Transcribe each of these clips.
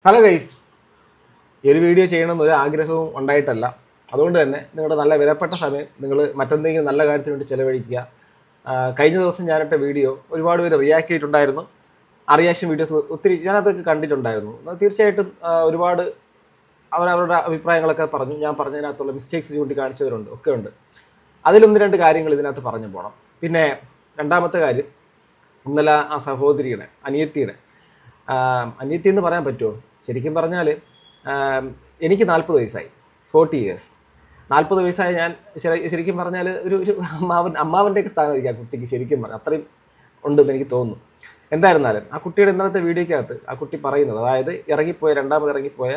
Hello guys, ഈ ഒരു video ചെയ്യണമെന്നൊരു ആഗ്രഹവും ഉണ്ടായിട്ടല്ല. അതുകൊണ്ട് തന്നെ നിങ്ങളുടെ നല്ല വിലപ്പെട്ട സമയം നിങ്ങൾ മറ്റെന്തെങ്കിലും നല്ല കാര്യത്തിന് വേണ്ടി ചിലവഴിക്കുക. കഴിഞ്ഞ ദിവസം ഞാനിട്ട വീഡിയോ ഒരുപാട് പേര് റിയാക്ട് ചെയ്തിട്ടുണ്ടായിരുന്നു. ആ റിയാക്ഷൻ വീഡിയോസ് ഒത്തിരി ഞാനതൊക്കെ കണ്ടിട്ടുണ്ടായിരുന്നു. തീർച്ചയായിട്ടും ഒരുപാട് അവരവരുടെ അഭിപ്രായങ്ങളൊക്കെ പറഞ്ഞു. ഞാൻ പറഞ്ഞതിനകത്തുള്ള മിസ്റ്റേക്സ് ചൂണ്ടിക്കാണിച്ചവരുണ്ട്, ഒക്കെ ഉണ്ട്. അതിലൊന്ന് രണ്ട് കാര്യങ്ങൾ ഇതിനകത്ത് പറഞ്ഞു പോകണം. പിന്നെ രണ്ടാമത്തെ കാര്യം, ഇന്നലെ ആ സഹോദരിയുടെ അനിയത്തി എന്ന് പറയാൻ പറ്റുമോ? ശരിക്കും പറഞ്ഞാൽ എനിക്ക് 40 വയസ്സായി, 40 years. 40 വയസ്സായ ഞാൻ ശരിക്കും പറഞ്ഞാൽ ഒരു അമ്മാവൻ്റെയൊക്കെ സ്ഥാനമായിരിക്കും ആ കുട്ടിക്ക്. ശരിക്കും പറഞ്ഞാൽ അത്രയും ഉണ്ടെന്ന് എനിക്ക് തോന്നുന്നു. എന്തായിരുന്നാലും ആ കുട്ടിയുടെ ഇന്നലത്തെ വീഡിയോയ്ക്കകത്ത് ആ കുട്ടി പറയുന്നത്, അതായത് രണ്ടാമത് ഇറങ്ങിപ്പോയ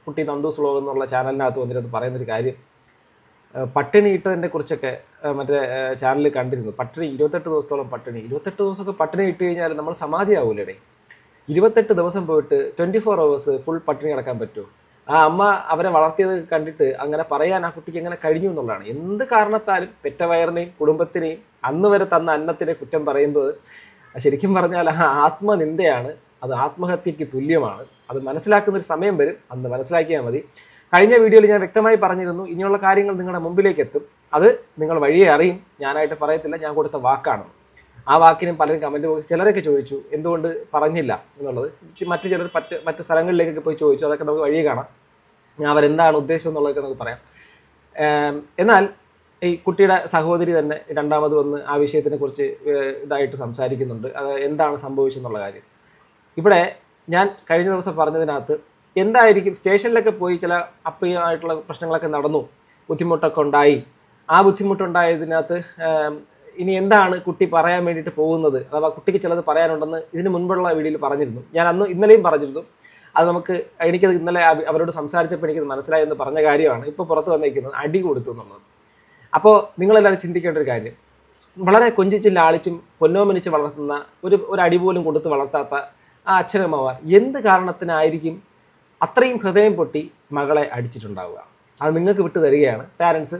കുട്ടി നന്ദൂസ് വ്ലോഗ് എന്നുള്ള ചാനലിനകത്ത് വന്നിട്ട് പറയുന്നൊരു കാര്യം, പട്ടിണി ഇട്ടതിനെ കുറിച്ചൊക്കെ മറ്റേ ചാനലിൽ കണ്ടിരുന്നു. 28 ദിവസത്തോളം പട്ടിണി. 28 ദിവസമൊക്കെ പട്ടിണി ഇട്ട് കഴിഞ്ഞാൽ നമ്മൾ സമാധിയാവൂലേ? 28 ദിവസം പോയിട്ട് 24 hours ഫുൾ പട്ടിണി കിടക്കാൻ പറ്റുമോ? ആ അമ്മ അവരെ വളർത്തിയത് കണ്ടിട്ട് അങ്ങനെ പറയാൻ ആ കുട്ടിക്ക് എങ്ങനെ കഴിഞ്ഞു എന്നുള്ളതാണ്. എന്ത് കാരണത്താലും പെറ്റ വയറിനെയും കുടുംബത്തിനെയും അന്ന് വരെ തന്ന അന്നത്തിനെ കുറ്റം പറയുന്നത് ശരിക്കും പറഞ്ഞാൽ ആത്മനിന്ദയാണ്. അത് ആത്മഹത്യക്ക് തുല്യമാണ്. അത് മനസ്സിലാക്കുന്നൊരു സമയം വരും, അന്ന് മനസ്സിലാക്കിയാൽ മതി. കഴിഞ്ഞ വീഡിയോയിൽ ഞാൻ വ്യക്തമായി പറഞ്ഞിരുന്നു, ഇനിയുള്ള കാര്യങ്ങൾ നിങ്ങളുടെ മുമ്പിലേക്ക് എത്തും. അത് നിങ്ങൾ വഴിയെ അറിയും. ഞാനായിട്ട് പറയത്തില്ല, ഞാൻ കൊടുത്ത വാക്കാണ്. ആ വാക്കിനും പലരും കമൻറ്റ് ബോക്സ് ചിലരൊക്കെ ചോദിച്ചു എന്തുകൊണ്ട് പറഞ്ഞില്ല എന്നുള്ളത്. മറ്റു ചിലർ മറ്റ് സ്ഥലങ്ങളിലേക്കൊക്കെ പോയി ചോദിച്ചു. അതൊക്കെ നമുക്ക് വഴിയെ കാണാം. ഞാൻ അവരെന്താണ് ഉദ്ദേശം എന്നുള്ളതൊക്കെ നമുക്ക് പറയാം. എന്നാൽ ഈ കുട്ടിയുടെ സഹോദരി തന്നെ രണ്ടാമത് വന്ന് ആ വിഷയത്തിനെ കുറിച്ച് ഇതായിട്ട് സംസാരിക്കുന്നുണ്ട്. അത് എന്താണ് സംഭവിച്ചെന്നുള്ള കാര്യം. ഇവിടെ ഞാൻ കഴിഞ്ഞ ദിവസം പറഞ്ഞതിനകത്ത് എന്തായിരിക്കും, സ്റ്റേഷനിലൊക്കെ പോയി ചില അപ്രിയമായിട്ടുള്ള പ്രശ്നങ്ങളൊക്കെ നടന്നു, ബുദ്ധിമുട്ടൊക്കെ ഉണ്ടായി. ആ ബുദ്ധിമുട്ടുണ്ടായതിനകത്ത് ഇനി എന്താണ് കുട്ടി പറയാൻ വേണ്ടിയിട്ട് പോകുന്നത്, അഥവാ കുട്ടിക്ക് ചിലത് പറയാനുണ്ടെന്ന് ഇതിന് മുൻപുള്ള വീഡിയോയിൽ പറഞ്ഞിരുന്നു. ഞാൻ ഇന്നലെയും പറഞ്ഞിരുന്നു. അത് എനിക്കത് ഇന്നലെ അവരോട് സംസാരിച്ചപ്പോൾ എനിക്കത് മനസ്സിലായെന്ന് പറഞ്ഞ കാര്യമാണ് ഇപ്പോൾ പുറത്ത് വന്നിരിക്കുന്നത്, അടി കൊടുത്തു എന്നുള്ളത്. അപ്പോൾ നിങ്ങളെല്ലാവരും ചിന്തിക്കേണ്ട ഒരു കാര്യം, വളരെ കൊഞ്ചിച്ചും ലാളിച്ചും പൊന്നോമനിച്ച് വളർത്തുന്ന ഒരു അടി പോലും കൊടുത്ത് വളർത്താത്ത ആ അച്ഛനമ്മമാർ എന്ത് കാരണത്തിനായിരിക്കും അത്രയും ഹൃദയം പൊട്ടി മകളെ അടിച്ചിട്ടുണ്ടാവുക? അത് നിങ്ങൾക്ക് വിട്ടു തരികയാണ്. പാരൻസ്,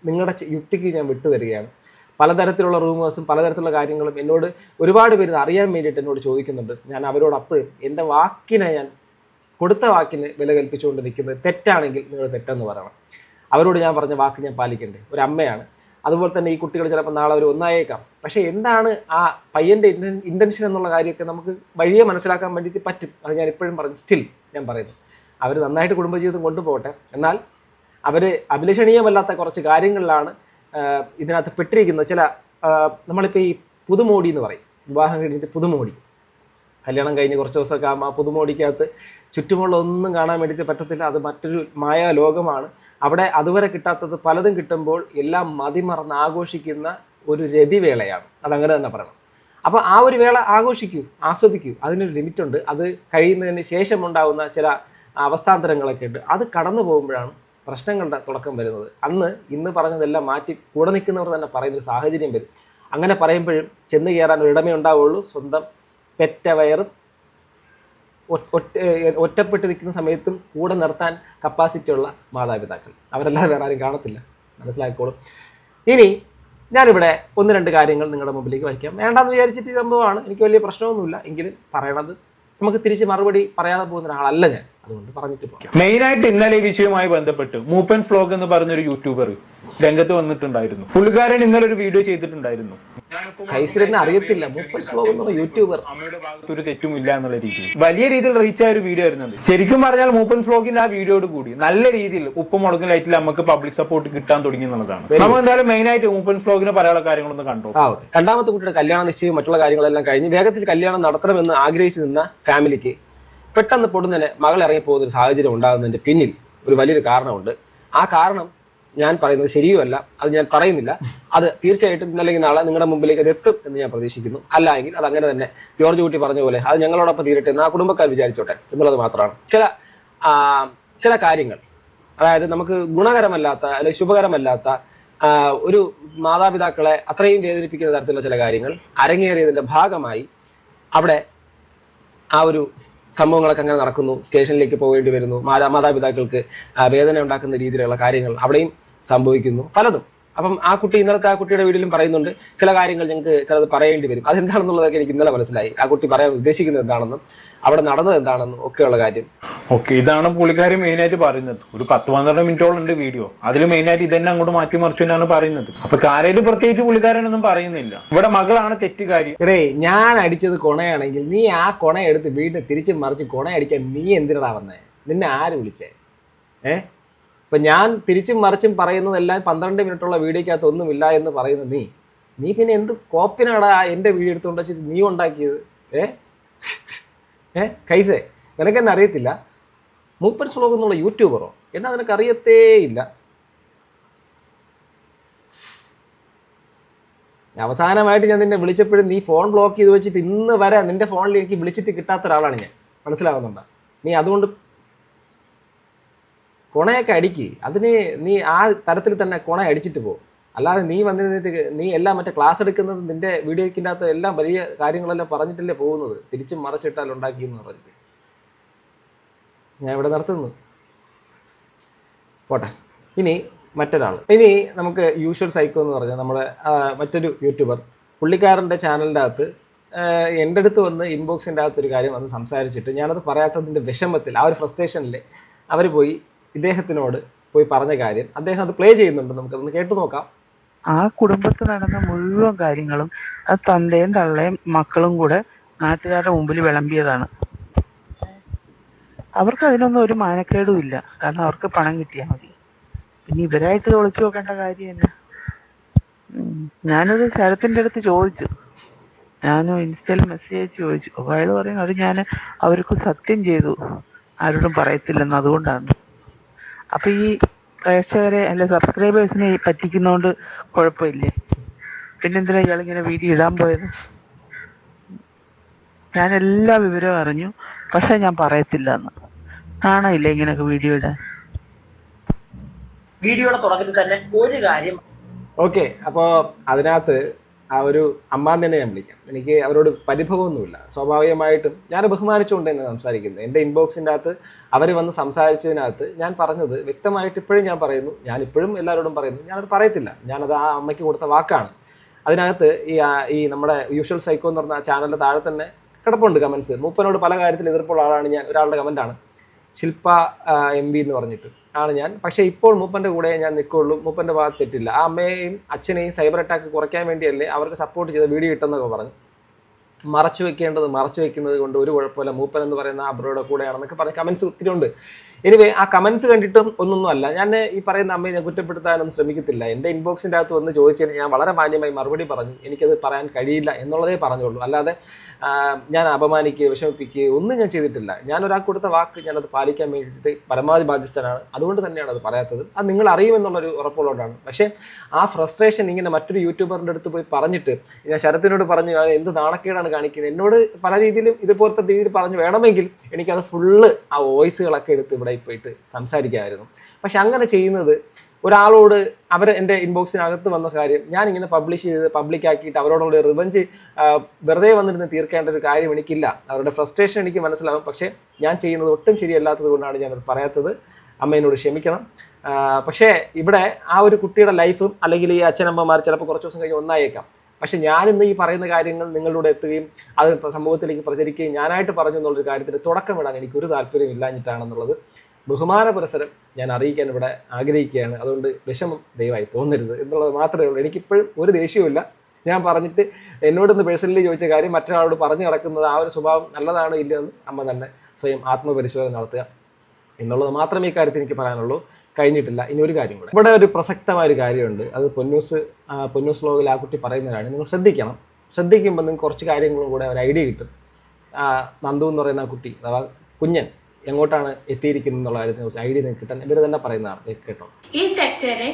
നിങ്ങളുടെ യുക്തിക്ക് ഞാൻ വിട്ടു തരികയാണ്. പലതരത്തിലുള്ള റൂമേഴ്സും പലതരത്തിലുള്ള കാര്യങ്ങളും എന്നോട് ഒരുപാട് പേര് അറിയാൻ വേണ്ടിയിട്ട് എന്നോട് ചോദിക്കുന്നുണ്ട്. ഞാൻ അവരോട് അപ്പോഴും എൻ്റെ വാക്കിനെ, ഞാൻ കൊടുത്ത വാക്കിന് വില കൽപ്പിച്ചുകൊണ്ട് നിൽക്കുന്നത് തെറ്റാണെങ്കിൽ നിങ്ങൾ തെറ്റെന്ന് പറയണം. അവരോട് ഞാൻ പറഞ്ഞ വാക്ക് ഞാൻ പാലിക്കണ്ടേ? ഒരു അമ്മയാണ്. അതുപോലെ തന്നെ ഈ കുട്ടികൾ ചിലപ്പോൾ നാളെ അവർ ഒന്നായേക്കാം. പക്ഷേ എന്താണ് ആ പയ്യൻ്റെ ഇൻറ്റൻഷൻ എന്നുള്ള കാര്യമൊക്കെ നമുക്ക് വഴിയെ മനസ്സിലാക്കാൻ വേണ്ടിയിട്ട് പറ്റും. അത് ഞാൻ ഇപ്പോഴും പറഞ്ഞു, സ്റ്റിൽ ഞാൻ പറയുന്നു, അവർ നന്നായിട്ട് കുടുംബജീവിതം കൊണ്ടുപോകട്ടെ. എന്നാൽ അവർ അഭിലഷണീയമല്ലാത്ത കുറച്ച് കാര്യങ്ങളിലാണ് ഇതിനകത്ത് പെട്ടിരിക്കുന്നത്. ചില നമ്മളിപ്പോൾ ഈ പുതുമോടി എന്ന് പറയും, വിവാഹം കഴിഞ്ഞിട്ട് പുതുമോടി, കല്യാണം കഴിഞ്ഞ് കുറച്ച് ദിവസമൊക്കെ ആകുമ്പോൾ ആ പുതുമോടിക്കകത്ത് ചുറ്റുമുള്ള ഒന്നും കാണാൻ വേണ്ടിയിട്ട് പറ്റത്തില്ല. അത് മറ്റൊരു മായാ ലോകമാണ്. അവിടെ അതുവരെ കിട്ടാത്തത് പലതും കിട്ടുമ്പോൾ എല്ലാം മതിമറന്ന് ആഘോഷിക്കുന്ന ഒരു രതിവേളയാണ്. അതങ്ങനെ തന്നെ പറയണം. അപ്പോൾ ആ ഒരു വേള ആഘോഷിക്കൂ, ആസ്വദിക്കൂ. അതിനൊരു ലിമിറ്റുണ്ട്. അത് കഴിയുന്നതിന് ശേഷം ഉണ്ടാകുന്ന ചില അവസ്ഥാന്തരങ്ങളൊക്കെ ഉണ്ട്. അത് കടന്നു പോകുമ്പോഴാണ് പ്രശ്നങ്ങളുടെ തുടക്കം വരുന്നത്. ഇന്ന് പറഞ്ഞതെല്ലാം മാറ്റി കൂടെ നിൽക്കുന്നവർ തന്നെ പറയുന്നൊരു സാഹചര്യം വരും. അങ്ങനെ പറയുമ്പോഴും ചെന്ന് കയറാൻ ഒരിടമേ ഉണ്ടാവുള്ളൂ. സ്വന്തം പെറ്റ വയറും ഒറ്റപ്പെട്ട് നിൽക്കുന്ന സമയത്തും കൂടെ നിർത്താൻ കപ്പാസിറ്റി ഉള്ള മാതാപിതാക്കൾ, അവരെല്ലാം വേറെ ആരും കാണത്തില്ല. മനസ്സിലാക്കിക്കോളും. ഇനി ഞാനിവിടെ ഒന്ന് രണ്ട് കാര്യങ്ങൾ നിങ്ങളുടെ മുമ്പിലേക്ക് വയ്ക്കാം. വേണ്ടാന്ന് വിചാരിച്ചിട്ട് സംഭവമാണ്, എനിക്ക് വലിയ പ്രശ്നമൊന്നുമില്ല. എങ്കിലും പറയണത് നമുക്ക് തിരിച്ച് മറുപടി പറയാതെ പോകുന്ന ഒരാളല്ല ഞാൻ. അതുകൊണ്ട് പറഞ്ഞിട്ട് പോകാം. മെയിനായിട്ട് ഇന്നലെ ഈ വിഷയവുമായി ബന്ധപ്പെട്ട് മൂപ്പൻ വ്ലോഗ് എന്ന് പറഞ്ഞൊരു യൂട്യൂബർ രംഗത്ത് വന്നിട്ടുണ്ടായിരുന്നു. പുള്ളിക്കാരൻ ഇന്നലെ ഒരു വീഡിയോ ചെയ്തിട്ടുണ്ടായിരുന്നു. കൈസിനെ അറിയത്തില്ല, മൂപ്പൻ വ്ലോഗ് എന്നുള്ള യൂട്യൂബർ. അമ്മയുടെ ഭാഗത്ത് ഒരു തെറ്റുമില്ല എന്നുള്ള രീതിയിൽ വലിയ രീതിയിൽ റീച്ച് ആയ ഒരു വീഡിയോ ആയിരുന്നത്. ശരിക്കും പറഞ്ഞാൽ മൂപ്പൻ വ്ലോഗിന്റെ ആ വീഡിയോയോട് കൂടി നല്ല രീതിയിൽ ഉപ്പ് മുളകും ലൈറ്റിൽ നമുക്ക് പബ്ലിക് സപ്പോർട്ട് കിട്ടാൻ തുടങ്ങി എന്നുള്ളതാണ്. നമുക്ക് എന്തായാലും മെയിനായിട്ട് മൂപ്പൻ വ്ലോഗിന് പറയാനുള്ള കാര്യങ്ങളൊന്ന് കണ്ടു. രണ്ടാമത്തെ കുട്ടിയുടെ കല്യാണ നിശ്ചയം മറ്റുള്ള കാര്യങ്ങളെല്ലാം കഴിഞ്ഞ് വേഗത്തിൽ കല്യാണം നടത്തണമെന്ന് ആഗ്രഹിച്ചു നിന്ന ഫാമിലിക്ക് പെട്ടെന്ന് പൊടുന്നതിന് മകൾ ഇറങ്ങിപ്പോകുന്ന ഒരു സാഹചര്യം ഉണ്ടാകുന്നതിന്റെ പിന്നിൽ ഒരു വലിയൊരു കാരണമുണ്ട്. ആ കാരണം ഞാൻ പറയുന്നത് ശരിയുമല്ല, അത് ഞാൻ പറയുന്നില്ല. അത് തീർച്ചയായിട്ടും ഇന്നല്ലെങ്കിൽ നാളെ നിങ്ങളുടെ മുമ്പിലേക്ക് അത് എത്തും എന്ന് ഞാൻ പ്രതീക്ഷിക്കുന്നു. അല്ല എങ്കിൽ അത് അങ്ങനെ തന്നെ ജോർജ് കുട്ടി പറഞ്ഞ പോലെ അത് ഞങ്ങളോടൊപ്പം തീരട്ടെ എന്ന് ആ കുടുംബക്കാർ വിചാരിച്ചോട്ടെ എന്നുള്ളത് മാത്രമാണ്. ചില കാര്യങ്ങൾ, അതായത് നമുക്ക് ഗുണകരമല്ലാത്ത അല്ലെങ്കിൽ ശുഭകരമല്ലാത്ത ഒരു മാതാപിതാക്കളെ അത്രയും വേദനിപ്പിക്കുന്ന തരത്തിലുള്ള ചില കാര്യങ്ങൾ അരങ്ങേറിയതിന്റെ ഭാഗമായി അവിടെ ആ ഒരു സംഭവങ്ങളൊക്കെ അങ്ങനെ നടക്കുന്നു. സ്റ്റേഷനിലേക്ക് പോകേണ്ടി വരുന്നു. മാതാപിതാക്കൾക്ക് വേദന ഉണ്ടാക്കുന്ന രീതിയിലുള്ള കാര്യങ്ങൾ അവിടെയും സംഭവിക്കുന്നു. പലതും അപ്പം ആ കുട്ടി ഇന്നലത്തെ ആ കുട്ടിയുടെ വീട്ടിലും പറയുന്നുണ്ട് ചില കാര്യങ്ങൾ ഞങ്ങൾക്ക് ചിലത് പറയേണ്ടി വരും. അതെന്താണെന്നുള്ളതൊക്കെ എനിക്ക് ഇന്നലെ മനസ്സിലായി. ആ കുട്ടി പറയാൻ ഉദ്ദേശിക്കുന്നത് എന്താണെന്നും അവിടെ നടന്നത് എന്താണെന്നും ഒക്കെയുള്ള കാര്യം. ഓക്കെ, ഇതാണ് പുള്ളിക്കാരി മെയിനായിട്ട് പറയുന്നത്. ഒരു 10-12 മിനിറ്റോളം ഉണ്ട് വീഡിയോ. അതിൽ മെയിനായിട്ട് ഇതന്നെ അങ്ങോട്ട് മാറ്റി മറിച്ചു എന്നാണ് പറയുന്നത്. അപ്പൊ കാര്യമായിട്ട് പ്രത്യേകിച്ച് പുള്ളിക്കാരനൊന്നും പറയുന്നില്ല. ഇവിടെ മകളാണ് തെറ്റുകാരി. എടേ, ഞാൻ അടിച്ചത് കൊണയാണെങ്കിൽ നീ ആ കൊണ എടുത്ത് വീട്ടിൽ തിരിച്ച് മറിച്ച് കൊണ അടിക്കാൻ നീ എന്തിനാ വന്നേ? നിന്നെ ആര് വിളിച്ചേ? ഇപ്പം ഞാൻ തിരിച്ചും മറിച്ചും പറയുന്നതെല്ലാം 12 മിനിറ്റുള്ള വീഡിയോക്കകത്ത് ഒന്നുമില്ല എന്ന് പറയുന്ന നീ പിന്നെ എന്ത് കോപ്പിനാടാ എൻ്റെ വീഡിയോ എടുത്തുകൊണ്ട് വെച്ചിട്ട് നീ ഉണ്ടാക്കിയത്? കൈസേ, നിനക്കെന്നെ അറിയത്തില്ല? മൂപ്പൻ വ്ലോഗ് എന്നുള്ള യൂട്യൂബറോ? എന്നാ നിനക്ക് അറിയത്തേ ഇല്ല. അവസാനമായിട്ട് ഞാൻ നിന്നെ വിളിച്ചപ്പോഴും നീ ഫോൺ ബ്ലോക്ക് ചെയ്ത് വെച്ചിട്ട് ഇന്ന് വരെ നിന്റെ ഫോണിൽ എനിക്ക് വിളിച്ചിട്ട് കിട്ടാത്ത ഒരാളാണ് ഞാൻ. മനസ്സിലാവുന്നുണ്ടോ? നീ അതുകൊണ്ട് കൊണയൊക്കെ അടിക്ക്. അതിന് നീ ആ തരത്തിൽ തന്നെ കൊണ അടിച്ചിട്ട് പോകും. അല്ലാതെ നീ വന്നിരുന്നിട്ട് നീ എല്ലാം മറ്റേ ക്ലാസ് എടുക്കുന്നത് നിന്റെ വീഡിയോയ്ക്കിൻ്റെ അകത്ത് എല്ലാം വലിയ കാര്യങ്ങളെല്ലാം പറഞ്ഞിട്ടല്ലേ പോകുന്നത്. തിരിച്ചും മറച്ചിട്ടാൽ ഉണ്ടാക്കിയെന്ന് പറഞ്ഞിട്ട് ഞാൻ ഇവിടെ നിർത്തുന്നു. പോട്ടെ. ഇനി മറ്റൊരാൾ. ഇനി നമുക്ക് യൂഷ്വൽ സൈക്കോ എന്ന് പറഞ്ഞാൽ നമ്മുടെ മറ്റൊരു യൂട്യൂബർ, പുള്ളിക്കാരൻ്റെ ചാനലിൻ്റെ അകത്ത് എൻ്റെ അടുത്ത് വന്ന് ഇൻബോക്സിൻ്റെ അകത്തൊരു കാര്യം വന്ന് സംസാരിച്ചിട്ട് ഞാനത് പറയാത്തതിൻ്റെ വിഷമത്തിൽ ആ ഒരു ഫ്രസ്ട്രേഷനിൽ അവർ പോയി ഇദ്ദേഹത്തിനോട് പോയി പറഞ്ഞ കാര്യം അദ്ദേഹം അത് പ്ലേ ചെയ്യുന്നുണ്ട്. നമുക്കതൊന്ന് കേട്ടു നോക്കാം. ആ കുടുംബത്തിൽ നടന്ന മുഴുവൻ കാര്യങ്ങളും ആ തന്തയും തള്ളയും മക്കളും കൂടെ നാട്ടുകാരുടെ മുമ്പിൽ വിളമ്പിയതാണ്. അവർക്ക് അതിനൊന്നും ഒരു മാനക്കേടും ഇല്ല. കാരണം അവർക്ക് പണം കിട്ടിയാൽ മതി. പിന്നെ ഇവരായിട്ട് ഒളിച്ചു നോക്കേണ്ട കാര്യം തന്നെ. ഞാനത് ശരത്തിൻ്റെ അടുത്ത് ചോദിച്ചു. ഞാനും ഇൻസ്റ്റയിൽ മെസ്സേജ് അയച്ച് ചോദിച്ചു. അപ്പോൾ അയാൾ പറയും അത് ഞാൻ അവർക്ക് സത്യം ചെയ്തു, ആരോടും പറയത്തില്ലെന്ന്. അതുകൊണ്ടാണ്. അപ്പൊ ഈ പ്രേക്ഷകരെ അല്ലെ സബ്സ്ക്രൈബേഴ്സിനെ പറ്റിക്കുന്നോണ്ട് കുഴപ്പമില്ലേ? പിന്നെന്തിനാ ഇയാളിങ്ങനെ വീഡിയോ ഇടാൻ പോയത്? ഞാൻ എല്ലാ വിവരവും അറിഞ്ഞു, പക്ഷെ ഞാൻ പറയത്തില്ല എന്ന്. കാണാനില്ല ഇങ്ങനെയൊക്കെ വീഡിയോ ഇടാൻ. വീഡിയോയുടെ തുടക്കത്തിൽ തന്നെ ഒരു കാര്യം. ഓക്കെ, അപ്പോൾ അതിനകത്ത് ആ ഒരു അമ്മാൻ തന്നെ ഞാൻ വിളിക്കാം. എനിക്ക് അവരോട് പരിഭവമൊന്നുമില്ല. സ്വാഭാവികമായിട്ടും ഞാൻ ബഹുമാനിച്ചുകൊണ്ട് തന്നെ സംസാരിക്കുന്നത്. എൻ്റെ ഇൻബോക്സിൻ്റെ അകത്ത് അവർ വന്ന് സംസാരിച്ചതിനകത്ത് ഞാൻ പറഞ്ഞത് വ്യക്തമായിട്ട് ഇപ്പോഴും ഞാൻ പറയുന്നു, ഞാനിപ്പോഴും എല്ലാവരോടും പറയുന്നു, ഞാനത് പറയത്തില്ല. ഞാനത് ആ അമ്മയ്ക്ക് കൊടുത്ത വാക്കാണ്. അതിനകത്ത് ഈ നമ്മുടെ യൂഷ്വൽ സൈക്കോ എന്ന് പറഞ്ഞ ചാനലിൻ്റെ താഴെ തന്നെ കിടപ്പുണ്ട് കമൻസ്. മൂപ്പനോട് പല കാര്യത്തിൽ എതിർപ്പുള്ള ആളാണ് ഞാൻ. ഒരാളുടെ കമൻറ്റാണ് ശില്പ MV എന്ന് പറഞ്ഞിട്ട് ആണ് ഞാൻ. പക്ഷേ ഇപ്പോൾ മൂപ്പൻ്റെ കൂടെ ഞാൻ നിൽക്കുള്ളൂ. മൂപ്പൻ്റെ ഭാഗത്ത് തെറ്റില്ല. ആ അമ്മയെയും അച്ഛനെയും സൈബർ അറ്റാക്ക് കുറയ്ക്കാൻ വേണ്ടിയല്ലേ അവർക്ക് സപ്പോർട്ട് ചെയ്ത വീഡിയോ ഇട്ടെന്നൊക്കെ പറഞ്ഞു. മറച്ചു വെക്കേണ്ടത് മറച്ചു വെക്കുന്നത് കൊണ്ട് ഒരു കുഴപ്പമില്ല, മൂപ്പൻ എന്ന് പറയുന്ന അബ്രോയുടെ കൂടെയാണെന്നൊക്കെ പറഞ്ഞ് കമൻസ് ഒത്തിരി ഉണ്ട്. എനിവേ, ആ കമൻസ് കണ്ടിട്ടും ഒന്നൊന്നും അല്ല. ഞാൻ ഈ പറയുന്ന അമ്മയെ ഞാൻ കുറ്റപ്പെടുത്താനൊന്നും ശ്രമിക്കത്തില്ല. എൻ്റെ ഇൻബോക്സിൻ്റെ അകത്ത് വന്ന് ചോദിച്ചതിന് ഞാൻ വളരെ മാന്യമായി മറുപടി പറഞ്ഞു. എനിക്കത് പറയാൻ കഴിയില്ല എന്നുള്ളതേ പറഞ്ഞുള്ളൂ. അല്ലാതെ ഞാൻ അപമാനിക്കുകയോ വിഷമിപ്പിക്കുകയോ ഒന്നും ഞാൻ ചെയ്തിട്ടില്ല. ഞാൻ ഒരാൾക്ക് കൊടുത്ത വാക്ക് ഞാനത് പാലിക്കാൻ വേണ്ടിയിട്ട് പരമാവധി ബാധ്യസ്ഥനാണ്. അതുകൊണ്ട് തന്നെയാണ് അത് പറയാത്തത്. അത് നിങ്ങൾ അറിയുമെന്നുള്ളൊരു ഉറപ്പുള്ളതുകൊണ്ടാണ്. പക്ഷേ ആ ഫ്രസ്ട്രേഷൻ ഇങ്ങനെ മറ്റൊരു യൂട്യൂബറിൻ്റെ അടുത്ത് പോയി പറഞ്ഞിട്ട് ഞാൻ ശരത്തിനോട് പറഞ്ഞു എന്ത് നാണക്കേടാണ് കാണിക്കുന്നത്. എന്നോട് പല രീതിയിലും ഇതുപോലത്തെ രീതിയിൽ പറഞ്ഞു വേണമെങ്കിൽ എനിക്കത് ഫുള്ള് ആ വോയിസുകളൊക്കെ എടുത്ത് ഇവിടെ പോയിട്ട് സംസാരിക്കാമായിരുന്നു. പക്ഷെ അങ്ങനെ ചെയ്യുന്നത് ഒരാളോട് അവർ എൻ്റെ ഇൻബോക്സിനകത്ത് വന്ന കാര്യം ഞാനിങ്ങനെ പബ്ലിഷ് ചെയ്ത് പബ്ലിക്കാക്കിയിട്ട് അവരോടുള്ള റിവഞ്ച് വെറുതെ വന്നിരുന്ന് തീർക്കേണ്ട ഒരു കാര്യം എനിക്കില്ല. അവരുടെ ഫ്രസ്ട്രേഷൻ എനിക്ക് മനസ്സിലാകും. പക്ഷേ ഞാൻ ചെയ്യുന്നത് ഒട്ടും ശരിയല്ലാത്തത് കൊണ്ടാണ് ഞാനത് പറയാത്തത്. അമ്മേനോട് ക്ഷമിക്കണം. പക്ഷേ ഇവിടെ ആ ഒരു കുട്ടിയുടെ ലൈഫും അല്ലെങ്കിൽ ഈ അച്ഛനമ്മമാർ ചിലപ്പോൾ കുറച്ച് ദിവസം കഴിഞ്ഞ് ഒന്നായേക്കാം. പക്ഷെ ഞാനിന്ന് ഈ പറയുന്ന കാര്യങ്ങൾ നിങ്ങളിലൂടെ എത്തുകയും അത് സമൂഹത്തിലേക്ക് പ്രചരിക്കുകയും ഞാനായിട്ട് പറഞ്ഞു എന്നുള്ളൊരു കാര്യത്തിൽ തുടക്കമിടാൻ എനിക്കൊരു താല്പര്യം ഇല്ലാഞ്ഞിട്ടാണെന്നുള്ളത് ബഹുമാന പുരസരം ഞാൻ അറിയിക്കാൻ ഇവിടെ ആഗ്രഹിക്കുകയാണ്. അതുകൊണ്ട് വിഷമം ദയവായി തോന്നരുത് എന്നുള്ളത് മാത്രമേ ഉള്ളൂ. എനിക്കിപ്പോഴും ഒരു ദേഷ്യവുമില്ല. ഞാൻ പറഞ്ഞിട്ട് എന്നോടൊന്ന് പേഴ്സണലി ചോദിച്ച കാര്യം മറ്റൊരാളോട് പറഞ്ഞു നടക്കുന്നത് ആ ഒരു സ്വഭാവം നല്ലതാണോ ഇല്ലയെന്ന് അമ്മ തന്നെ സ്വയം ആത്മപരിശോധന നടത്തുക എന്നുള്ളത് മാത്രമേ ഈ കാര്യത്തിൽ എനിക്ക് പറയാനുള്ളൂ. കഴിഞ്ഞിട്ടില്ല. ഇനി ഒരു കാര്യം കൂടെ, ഇവിടെ ഒരു പ്രസക്തമായ ഒരു കാര്യമുണ്ട്. അത് പൊന്നൂസ് വ്ലോഗിൽ ആ കുട്ടി പറയുന്ന കാര്യം നിങ്ങൾ ശ്രദ്ധിക്കണം. ശ്രദ്ധിക്കുമ്പോൾ നിങ്ങൾക്ക് കുറച്ച് കാര്യങ്ങളും കൂടെ ഒരു ഐഡിയ കിട്ടും. നന്ദു എന്ന് പറയുന്ന ആ കുട്ടി അഥവാ കുഞ്ഞൻ എങ്ങോട്ടാണ് എത്തിയിരിക്കുന്നത് എന്നുള്ള കാര്യത്തിനെ കുറിച്ച് ഐഡിയ നിങ്ങൾക്ക് കിട്ടാൻ ഇവർ തന്നെ പറയുന്നതാണ്. കേട്ടോ, ഈ ചെക്കരെ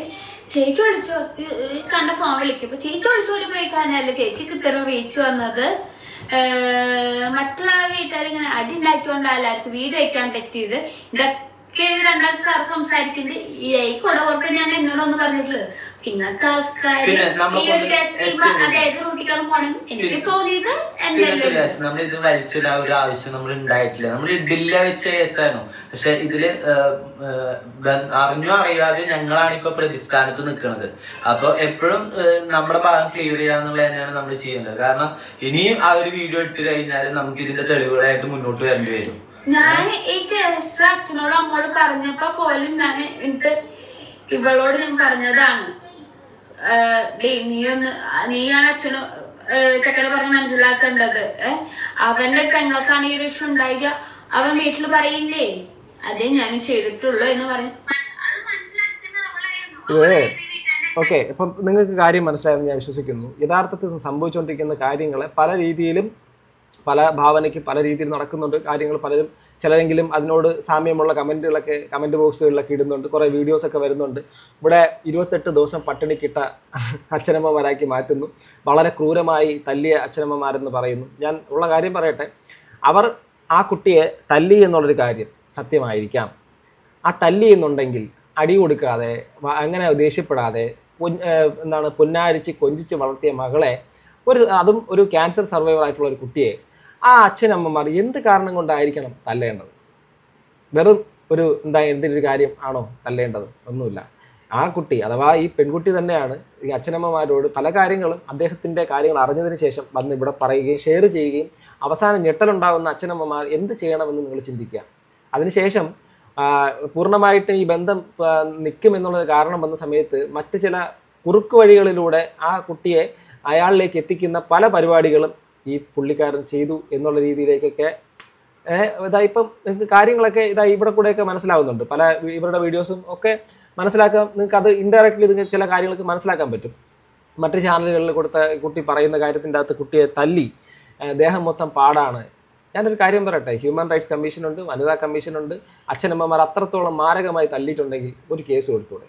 ചേച്ചി വിളിച്ചോ കണ്ട ഫോൺ വിളിക്കുമ്പോ ചേച്ചി വിളിച്ചോളി പോയിക്കാനല്ല ചേച്ചിക്ക് ഇത്ര റീച്ച് വന്നത്. മറ്റുള്ള വീട്ടുകാർ ഇങ്ങനെ അടി ഉണ്ടാക്കിക്കൊണ്ടല്ല ആർക്ക് വീട് വയ്ക്കാൻ പറ്റിയത്. രണ്ടാഴ്ച സാർ സംസാരിക്കുന്നുണ്ട് ഈ കൊടവർപ്പ് ഞാൻ എന്നോടൊന്ന് പറഞ്ഞിട്ടുള്ളത്. പിന്നത്തെ ആൾക്കാര് ഈ ഒരു കേസ് അതായത് റൂട്ടിക്കാണ് പോണെങ്കിൽ എനിക്ക് തോന്നിയത് നമ്മൾ ഇത് വലിച്ചിടാൻ ഒരു ആവശ്യം നമ്മൾ ഉണ്ടായിട്ടില്ല. നമ്മൾ ഇടില്ല വെച്ച കേസാണ്. പക്ഷെ ഇതില് അറിഞ്ഞോ അറിയാതെ ഞങ്ങളാണ് ഇപ്പൊ പ്രതിസ്ഥാനത്ത് നിൽക്കുന്നത്. അപ്പൊ എപ്പോഴും നമ്മുടെ ഭാഗം ക്ലിയർ ചെയ്യാന്നുള്ളത് തന്നെയാണ് നമ്മൾ ചെയ്യേണ്ടത്. കാരണം ഇനിയും ആ ഒരു വീഡിയോ ഇട്ട് കഴിഞ്ഞാൽ നമുക്ക് ഇതിന്റെ തെളിവുകളായിട്ട് മുന്നോട്ട് വരേണ്ടി വരും. ഞാൻ ഈ കേസ് അച്ഛനോട് അമ്മോട് പറഞ്ഞപ്പോ പോലും ഞാൻ എന്നിട്ട് ഇവളോട് ഞാൻ പറഞ്ഞതാണ്, നീയാണ് അച്ഛനോ ചെക്കനെ പറഞ്ഞ് മനസ്സിലാക്കേണ്ടത്. അവന്റെ പെങ്ങൾക്കാണ് ഈ ഒരു ഇഷ്യൂ ഉണ്ടായില്ല, അവൻ വീട്ടിൽ പറയില്ലേ അതേ ഞാൻ ചെയ്തിട്ടുള്ളൂ എന്ന് പറഞ്ഞു. ഓക്കെ, ഇപ്പം നിങ്ങൾക്ക് കാര്യം മനസ്സിലായെന്ന് ഞാൻ വിശ്വസിക്കുന്നു. യഥാർത്ഥത്തിൽ സംഭവിച്ചുകൊണ്ടിരിക്കുന്ന കാര്യങ്ങളെ പല രീതിയിലും പല ഭാവനയ്ക്ക് പല രീതിയിൽ നടക്കുന്നുണ്ട് കാര്യങ്ങൾ. പലരും ചിലരെങ്കിലും അതിനോട് സാമ്യമുള്ള കമൻറ്റുകളൊക്കെ കമൻറ്റ് ബോക്സുകളിലൊക്കെ ഇടുന്നുണ്ട്. കുറേ വീഡിയോസൊക്കെ വരുന്നുണ്ട്. ഇവിടെ 28 ദിവസം പട്ടിണിക്കിട്ട അച്ഛനമ്മമാരാക്കി മാറ്റുന്നു, വളരെ ക്രൂരമായി തല്ലിയ അച്ഛനമ്മമാരെന്ന് പറയുന്നു. ഞാൻ ഉള്ള കാര്യം പറയട്ടെ, അവർ ആ കുട്ടിയെ തല്ലി എന്നുള്ളൊരു കാര്യം സത്യമായിരിക്കാം. ആ തല്ലി എന്നുണ്ടെങ്കിൽ അടി കൊടുക്കാതെ അങ്ങനെ ദേഷ്യപ്പെടാതെ പൊന്നാരിച്ച് കൊഞ്ചിച്ച് വളർത്തിയ മകളെ അതും ഒരു ക്യാൻസർ സർവൈവർ ആയിട്ടുള്ള ഒരു കുട്ടിയെ ആ അച്ഛനമ്മമാർ എന്ത് കാരണം കൊണ്ടായിരിക്കണം തല്ലേണ്ടത്? വെറും എന്തെങ്കിലും ഒരു കാര്യം ആണോ തല്ലേണ്ടത്? ഒന്നുമില്ല. ആ കുട്ടി അഥവാ ഈ പെൺകുട്ടി തന്നെയാണ് ഈ അച്ഛനമ്മമാരോട് പല കാര്യങ്ങളും അദ്ദേഹത്തിൻ്റെ കാര്യങ്ങൾ അറിഞ്ഞതിന് ശേഷം വന്ന് ഇവിടെ പറയുകയും ഷെയർ ചെയ്യുകയും അവസാനം ഞെട്ടലുണ്ടാകുന്ന അച്ഛനമ്മമാർ എന്ത് ചെയ്യണമെന്ന് നിങ്ങൾ ചിന്തിക്കുക. അതിനുശേഷം പൂർണ്ണമായിട്ടും ഈ ബന്ധം നിൽക്കുമെന്നുള്ളൊരു കാരണം വന്ന സമയത്ത് മറ്റ് ചില കുറുക്ക് വഴികളിലൂടെ ആ കുട്ടിയെ അയാളിലേക്ക് എത്തിക്കുന്ന പല പരിപാടികളും ഈ പുള്ളിക്കാരൻ ചെയ്തു എന്നുള്ള രീതിയിലേക്കൊക്കെ ഇതായിപ്പം നിങ്ങൾക്ക് കാര്യങ്ങളൊക്കെ ഇവിടെ കൂടെയൊക്കെ മനസ്സിലാവുന്നുണ്ട്. പല ഇവരുടെ വീഡിയോസും ഒക്കെ മനസ്സിലാക്കാൻ നിങ്ങൾക്ക് അത് ഇൻഡയറക്റ്റ്ലി നിങ്ങൾക്ക് ചില കാര്യങ്ങൾക്ക് മനസ്സിലാക്കാൻ പറ്റും. മറ്റ് ചാനലുകളിൽ കൊടുത്ത കുട്ടി പറയുന്ന കാര്യത്തിൻ്റെ അകത്ത് കുട്ടിയെ തല്ലി ദേഹം മൊത്തം പാടാണ്. ഞാനൊരു കാര്യം പറയട്ടെ, ഹ്യൂമൻ റൈറ്റ്സ് കമ്മീഷനുണ്ട്, വനിതാ കമ്മീഷനുണ്ട്. അച്ഛനമ്മമാർ അത്രത്തോളം മാരകമായി തല്ലിയിട്ടുണ്ടെങ്കിൽ ഒരു കേസ് കൊടുത്തൂടെ?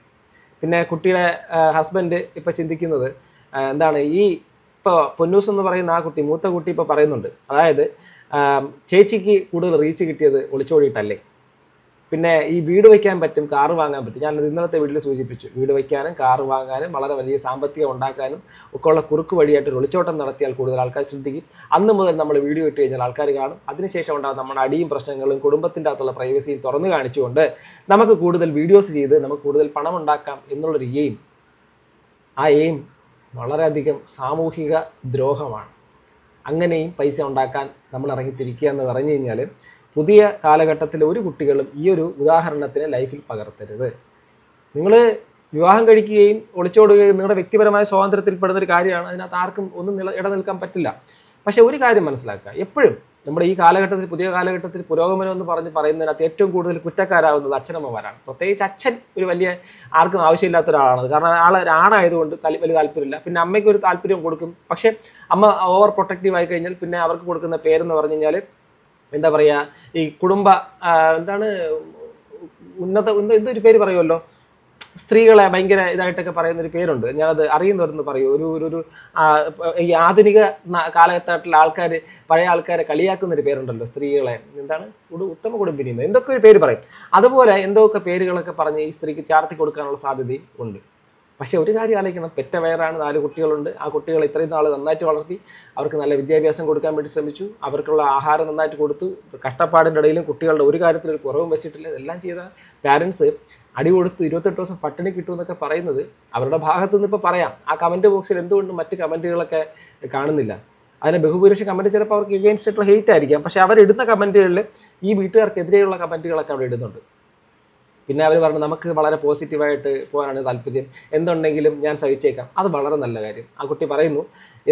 പിന്നെ കുട്ടിയുടെ ഹസ്ബൻഡ് ഇപ്പം ചിന്തിക്കുന്നത് എന്താണ്, ഈ ഇപ്പോൾ പൊന്നൂസ് എന്ന് പറയുന്ന ആ കുട്ടി, മൂത്ത കുട്ടി ഇപ്പോൾ പറയുന്നുണ്ട്, അതായത് ചേച്ചിക്ക് കൂടുതൽ റീച്ച് കിട്ടിയത് ഒളിച്ചോടിയിട്ടല്ലേ. പിന്നെ ഈ വീട് വയ്ക്കാൻ പറ്റും, കാറ് വാങ്ങാൻ പറ്റും. ഞാൻ ഇന്നലത്തെ വീട്ടിൽ സൂചിപ്പിച്ചു, വീട് വയ്ക്കാനും കാറ് വാങ്ങാനും വളരെ വലിയ സാമ്പത്തികം ഉണ്ടാക്കാനും ഒക്കെ ഉള്ള കുറുക്ക് വഴിയായിട്ട് ഒരു ഒളിച്ചോട്ടം നടത്തിയാൽ കൂടുതൽ ആൾക്കാർ ശ്രദ്ധിക്കും. അന്ന് മുതൽ നമ്മൾ വീഡിയോ ഇട്ട് കഴിഞ്ഞാൽ ആൾക്കാർ കാണും. അതിനുശേഷം ഉണ്ടാകുന്ന നമ്മുടെ അടിയും പ്രശ്നങ്ങളും കുടുംബത്തിൻ്റെ അകത്തുള്ള പ്രൈവസിയും തുറന്നു കാണിച്ചുകൊണ്ട് നമുക്ക് കൂടുതൽ വീഡിയോസ് ചെയ്ത് നമുക്ക് കൂടുതൽ പണം ഉണ്ടാക്കാം എന്നുള്ളൊരു എയിം, ആ എയിം വളരെയധികം സാമൂഹിക ദ്രോഹമാണ്. അങ്ങനെയും പൈസ ഉണ്ടാക്കാൻ നമ്മൾ ഇറങ്ങിത്തിരിക്കുക എന്ന് പറഞ്ഞു കഴിഞ്ഞാൽ പുതിയ കാലഘട്ടത്തിൽ ഒരു കുട്ടികളും ഈ ഒരു ഉദാഹരണത്തിന് ലൈഫിൽ പകർത്തരുത്. നിങ്ങൾ വിവാഹം കഴിക്കുകയും ഒളിച്ചോടുകയും നിങ്ങളുടെ വ്യക്തിപരമായ സ്വാതന്ത്ര്യത്തിൽപ്പെടുന്നൊരു കാര്യമാണ്. അതിനകത്ത് ആർക്കും ഒന്നും ഇടനിൽക്കാൻ പറ്റില്ല. പക്ഷേ ഒരു കാര്യം മനസ്സിലാക്കുക, എപ്പോഴും നമ്മുടെ ഈ കാലഘട്ടത്തിൽ പുതിയ കാലഘട്ടത്തിൽ പുരോഗമനം എന്ന് പറയുന്നതിനകത്ത് ഏറ്റവും കൂടുതൽ കുറ്റക്കാരാവുന്നത് അച്ഛനമ്മമാരാണ്. പ്രത്യേകിച്ച് അച്ഛൻ ഒരു വലിയ ആർക്കും ആവശ്യമില്ലാത്ത ഒരാളാണ്. കാരണം ആണായതുകൊണ്ട് വലിയ താല്പര്യമില്ല. പിന്നെ അമ്മയ്ക്ക് ഒരു താല്പര്യം കൊടുക്കും. പക്ഷേ അമ്മ ഓവർ പ്രൊട്ടക്റ്റീവ് ആയി കഴിഞ്ഞാൽ പിന്നെ അവർക്ക് കൊടുക്കുന്ന പേരെന്ന് പറഞ്ഞു കഴിഞ്ഞാൽ എന്താ പറയുക, ഈ കുടുംബ എന്തൊരു പേര് പറയുമല്ലോ, സ്ത്രീകളെ ഭയങ്കര ഇതായിട്ടൊക്കെ പറയുന്നൊരു പേരുണ്ട്. ഞാനത് അറിയുന്നവരെന്ന് പറയൂ. ഒരു ഈ ആധുനിക കാലഘട്ടത്തിലെ ആൾക്കാർ പഴയ ആൾക്കാരെ കളിയാക്കുന്നൊരു പേരുണ്ടല്ലോ, സ്ത്രീകളെ എന്താണ് ഉത്തമ കുടുംബിനി എന്തൊക്കെ ഒരു പേര് പറയും. അതുപോലെ എന്തൊക്കെ പേരുകളൊക്കെ പറഞ്ഞ് ഈ സ്ത്രീക്ക് ചാർത്തി കൊടുക്കാനുള്ള സാധ്യതയും ഉണ്ട്. പക്ഷേ ഒരു കാര്യം ആലോചിക്കണം, പെറ്റ വയറാണ്, 4 കുട്ടികളുണ്ട്. ആ കുട്ടികളെ ഇത്രയും നാൾ നന്നായിട്ട് വളർത്തി, അവർക്ക് നല്ല വിദ്യാഭ്യാസം കൊടുക്കാൻ വേണ്ടി ശ്രമിച്ചു, അവർക്കുള്ള ആഹാരം നന്നായിട്ട് കൊടുത്തു. കഷ്ടപ്പാടിൻ്റെ ഇടയിലും കുട്ടികളുടെ ഒരു കാര്യത്തിലൊരു കുറവും വെച്ചിട്ടില്ല. ഇതെല്ലാം ചെയ്ത പാരൻസ് അടി കൊടുത്ത് 28 ദിവസം പട്ടിണി കിട്ടുമെന്നൊക്കെ പറയുന്നത് അവരുടെ ഭാഗത്തു നിന്ന് ഇപ്പോൾ പറയാം. ആ കമൻറ്റ് ബോക്സിൽ എന്തുകൊണ്ടും മറ്റ് കമൻറ്റുകളൊക്കെ കാണുന്നില്ല. അതിന് ബഹുഭൂരിപക്ഷം കമൻറ്റ് ചിലപ്പോൾ അവർക്ക് എഗെയിൻസ്റ്റ് ആയിട്ടുള്ള ഹെയ്റ്റ് ആയിരിക്കാം. പക്ഷേ അവരിടുന്ന കമൻറ്റുകളിൽ ഈ വീട്ടുകാർക്കെതിരെയുള്ള കമൻറ്റുകളൊക്കെ അവിടെ ഇടുന്നുണ്ട്. പിന്നെ അവർ പറഞ്ഞു നമുക്ക് വളരെ പോസിറ്റീവായിട്ട് പോകാനാണ് താല്പര്യം, എന്തുണ്ടെങ്കിലും ഞാൻ സഹിച്ചേക്കാം. അത് വളരെ നല്ല കാര്യം. ആ കുട്ടി പറയുന്നു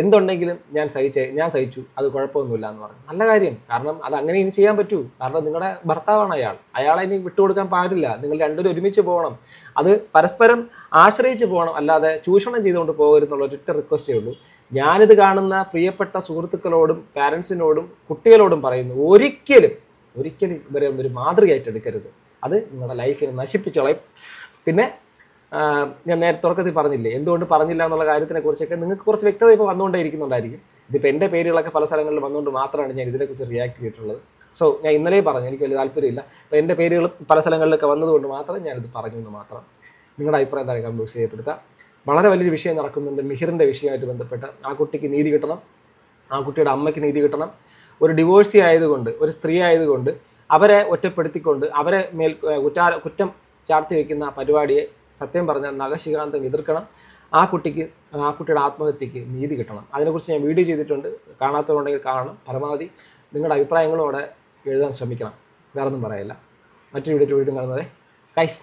എന്തുണ്ടെങ്കിലും ഞാൻ സഹിച്ചു, അത് കുഴപ്പമൊന്നുമില്ല എന്ന് പറഞ്ഞു. നല്ല കാര്യം. കാരണം അത് അങ്ങനെ ഇനി ചെയ്യാൻ പറ്റൂ. കാരണം നിങ്ങളുടെ ഭർത്താവാണ് അയാളെ ഇനി വിട്ടുകൊടുക്കാൻ പാടില്ല. നിങ്ങൾ രണ്ടുപേരും ഒരുമിച്ച് പോകണം. അത് പരസ്പരം ആശ്രയിച്ച് പോകണം, അല്ലാതെ ചൂഷണം ചെയ്തുകൊണ്ട് പോകരുതെന്നുള്ള ഒരൊറ്റ റിക്വസ്റ്റേ ഉള്ളൂ. ഞാനിത് കാണുന്ന പ്രിയപ്പെട്ട സുഹൃത്തുക്കളോടും പാരൻസിനോടും കുട്ടികളോടും പറയുന്നു, ഒരിക്കലും ഇവരെ ഒന്നൊരു മാതൃകയായിട്ട് എടുക്കരുത്. അത് നിങ്ങളുടെ ലൈഫിനെ നശിപ്പിച്ചോളയും. പിന്നെ ഞാൻ നേരത്തെ തുടക്കത്തിൽ പറഞ്ഞില്ലേ, എന്തുകൊണ്ട് പറഞ്ഞില്ല എന്നുള്ള കാര്യത്തിനെ കുറിച്ചൊക്കെ നിങ്ങൾക്ക് കുറച്ച് വ്യക്തത ഇപ്പോൾ വന്നുകൊണ്ടേ ഇരിക്കുന്നുണ്ടായിരിക്കും. ഇതിപ്പോൾ എൻ്റെ പേരുകളൊക്കെ പല സ്ഥലങ്ങളിൽ വന്നുകൊണ്ട് മാത്രമാണ് ഞാൻ ഇതിനെക്കുറിച്ച് റിയാക്ട് ചെയ്തിട്ടുള്ളത്. സോ ഞാൻ ഇന്നലെ പറഞ്ഞു എനിക്ക് വലിയ താല്പര്യമില്ല. അപ്പോൾ എൻ്റെ പേരുകൾ പല സ്ഥലങ്ങളിലൊക്കെ വന്നതുകൊണ്ട് മാത്രം ഞാനിത് പറഞ്ഞു എന്ന് മാത്രം. നിങ്ങളുടെ അഭിപ്രായം എന്തായാലും കമന്റ് ബോക്സിൽ രേഖപ്പെടുത്തുക. വളരെ വലിയൊരു വിഷയം നടക്കുന്നുണ്ട് മിഹിറിൻ്റെ വിഷയമായിട്ട് ബന്ധപ്പെട്ട്. ആ കുട്ടിക്ക് നീതി കിട്ടണം, ആ കുട്ടിയുടെ അമ്മയ്ക്ക് നീതി കിട്ടണം. ഒരു ഡിവോഴ്സി ആയതുകൊണ്ട്, ഒരു സ്ത്രീ ആയതുകൊണ്ട് അവരെ ഒറ്റപ്പെടുത്തിക്കൊണ്ട് അവരെ മേൽ കുറ്റം ചാർത്തി വയ്ക്കുന്ന പരിപാടിയെ സത്യം പറഞ്ഞാൽ നഖശികാന്തം എതിർക്കണം. ആ കുട്ടിയുടെ ആത്മഹത്യക്ക് നീതി കിട്ടണം. അതിനെക്കുറിച്ച് ഞാൻ വീഡിയോ ചെയ്തിട്ടുണ്ട്. കാണാത്തതുണ്ടെങ്കിൽ കാണണം. പരമാവധി നിങ്ങളുടെ അഭിപ്രായങ്ങളും അവിടെ എഴുതാൻ ശ്രമിക്കണം. വേറൊന്നും പറയില്ല. മറ്റൊരു വീഡിയോ കാണുന്നവരെ ഗൈസ്